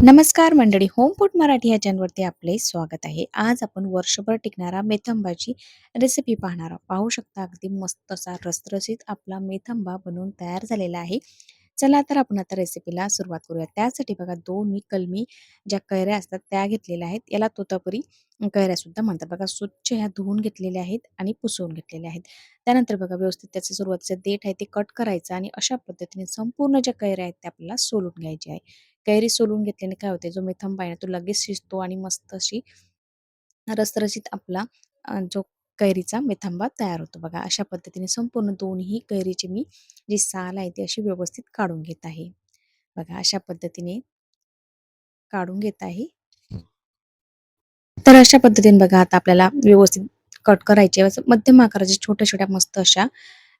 नमस्कार मंडळी, home food Marathi या चॅनलवरती आपले स्वागत आहे. आज आपण वर्षभर टिकणारा मेथंबाची रेसिपी पाहणार आहोत. पाहू शकता अगदी मस्त असा रसरशीत आपला मेथंबा बनवून तयार झालेला आहे. चला तर आपण आता रेसिपीला सुरुवात करूया. त्यासाठी बघा 2 मी कलमी ज्या कैऱ्या असतात त्या घेतलेल्या आहेत. याला तोतापुरी कैऱ्या सुद्धा म्हणतात. बघा स्वच्छ ह्या धुवून घेतलेल्या आहेत आणि पुसून घेतलेल्या आहेत. त्यानंतर बघा व्यवस्थित त्याचं सुरुवातीचं देठ आहे ते कट करायचं आणि अशा पद्धतीने संपूर्ण ज्या कैऱ्या आहेत त्या आपल्याला सोलून घ्यायच्या आहे. कैरी सोलून घेतल्याने काय होते, जो मेथंबा आहे ना, तो लगेच शिजतो आणि मस्त अशी रसरशीत आपला जो कैरीचा मेथंबा तयार होतो. बघा अशा पद्धतीने संपूर्ण दोन्ही कैरीची मी जी साल आहे ती अशी व्यवस्थित काढून घेत आहे. बघा अशा पद्धतीने काढून घेत आहे. तर अशा पद्धतीने बघा आता आपल्याला व्यवस्थित कट करायचे असं मध्यम आकाराच्या छोट्या-छोट्या मस्त अशा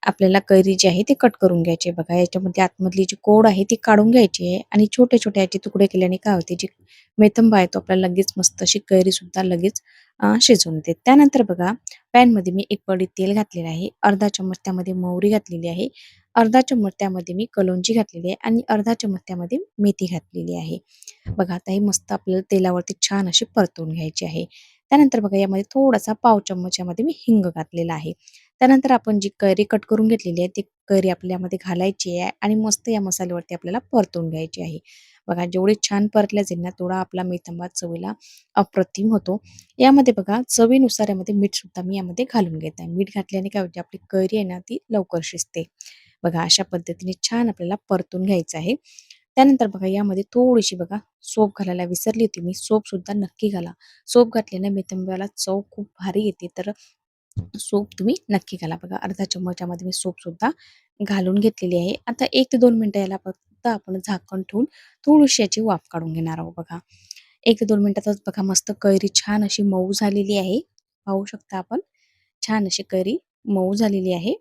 आपल्याला कैरी जी आहे ती कट करून घ्यायची आहे. बघा याच्यामध्ये आतमधली जी कोड आहे ती काढून घ्यायची आहे आणि छोटे-छोटे याचे तुकडे केल्याने काय होते, जी मेथंबा आहे तो आपल्याला लगेच मस्त अशी कैरीसुद्धा लगेच शिजवून येते. त्यानंतर बघा पॅनमध्ये मी 1 पळी तेल घातलेलं आहे. अर्धा चम्मच त्यामध्ये मोहरी घातलेली आहे. अर्धा चम्मच त्यामध्ये मी कलोंजी घातलेली आहे आणि अर्धा चम्मच त्यामध्ये मेथी घातलेली आहे. बघा आता हे मस्त आपल्याला तेलावरती छान अशी परतवून घ्यायची आहे. त्यानंतर बघा यामध्ये थोडासा पाव चम्मच यामध्ये मी हिंग घातलेला आहे. त्यानंतर आपण जी कैरी कट करून घेतलेली आहे ती कैरी आपल्यामध्ये घालायची आहे आणि मस्त या मसाल्यावरती आपल्याला परतून घ्यायची आहे. बघा जेवढी छान परतल्या जाईल ना तेवढा आपला मेथंबा चवीला अप्रतिम होतो. यामध्ये बघा चवीनुसार यामध्ये मीठ सुद्धा मी यामध्ये घालून घेत आहे. मीठ घातल्याने काय होते, आपली कैरी आहे ना ती लवकर शिजते. बघा अशा पद्धतीने छान आपल्याला परतून घ्यायचं आहे. त्यानंतर बघा यामध्ये थोडीशी बघा सोप घालायला विसरली होती मी. सोप सुद्धा नक्की घाला. सोप घातल्याने मेथंब्याला चव खूप भारी येते. तर सोप तुम्ही नक्की घाला. बघा अर्धा चम्मचामध्ये मी सोप सुद्धा घालून घेतलेली आहे. आता 1 ते 2 मिनिटं याला फक्त आपण झाकण ठेवून थोडीशी याची वाफ काढून घेणार आहोत बघा. 1 ते 2 मिनिटातच बघा मस्त कैरी छान अशी मऊ झालेली आहे. पाहू शकता आपण. छान अशी कैरी मऊ झालेली आहे.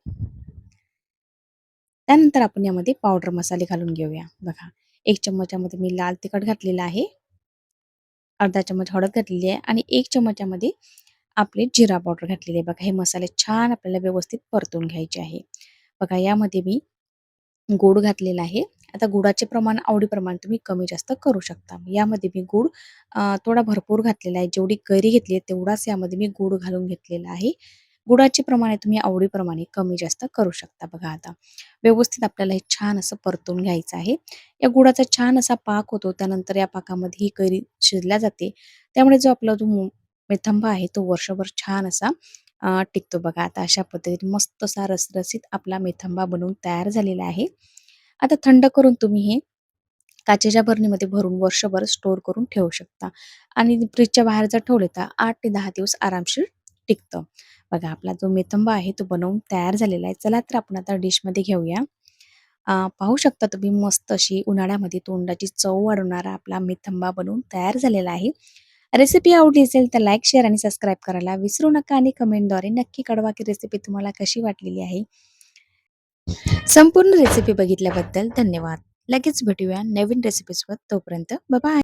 त्यानंतर आपण यामध्ये पावडर मसाले घालून घेऊया. बघा 1 चम्मचामध्ये मी लाल तिखट घातलेलं आहे. अर्धा चम्मच हळद घातलेली आहे आणि 1 चम्मचामध्ये आपले जिरा पावडर घातलेली आहे. बघा हे मसाले छान आपल्याला व्यवस्थित परतून घ्यायचे आहे. बघा यामध्ये मी गूळ घातलेला आहे. आता गुळाचे प्रमाण आवडीप्रमाणे तुम्ही कमी जास्त करू शकता. यामध्ये मी गूळ थोडा भरपूर घातलेला आहे. जेवढी कैरी घेतली आहे तेवढाच यामध्ये मी गूळ घालून घेतलेला आहे. गुळाचे प्रमाण तुम्ही आवडीप्रमाणे कमी जास्त करू शकता. बघा आता व्यवस्थित आपल्याला हे छान असं परतून घ्यायचं आहे. या गुळाचा छान असा पाक होतो. त्यानंतर या पाकामध्ये ही कैरी शिजल्या जाते. त्यामुळे जो आपला जो मेथंबा आहे तो वर्षभर छान असा टिकतो. बघा आता अशा पद्धतीने मस्त असा रसरशीत आपला मेथंबा बनवून तयार झालेला आहे. आता थंड करून तुम्ही हे काचेच्या बरणीमध्ये भरून वर्षभर स्टोअर करून ठेवू शकता आणि फ्रिजच्या बाहेर जर ठेवले तर 8 ते 10 दिवस आरामशीर टिकतं. बघा आपला जो मेथंबा आहे तो बनवून तयार झालेला आहे. चला तर आपण आता डिशमध्ये घेऊया. पाहू शकता तुम्ही मस्त अशी उन्हाळ्यामध्ये तोंडाची चव वाढवणारा आपला मेथंबा बनवून तयार झालेला आहे. रेसिपी आवडली असेल तर लाईक, शेअर आणि सबस्क्राईब करायला विसरू नका आणि कमेंटद्वारे नक्की कळवा की रेसिपी तुम्हाला कशी वाटलेली आहे. संपूर्ण रेसिपी बघितल्याबद्दल धन्यवाद. लगेच भेटूया नवीन रेसिपीसोबत. तोपर्यंत बाय बाय.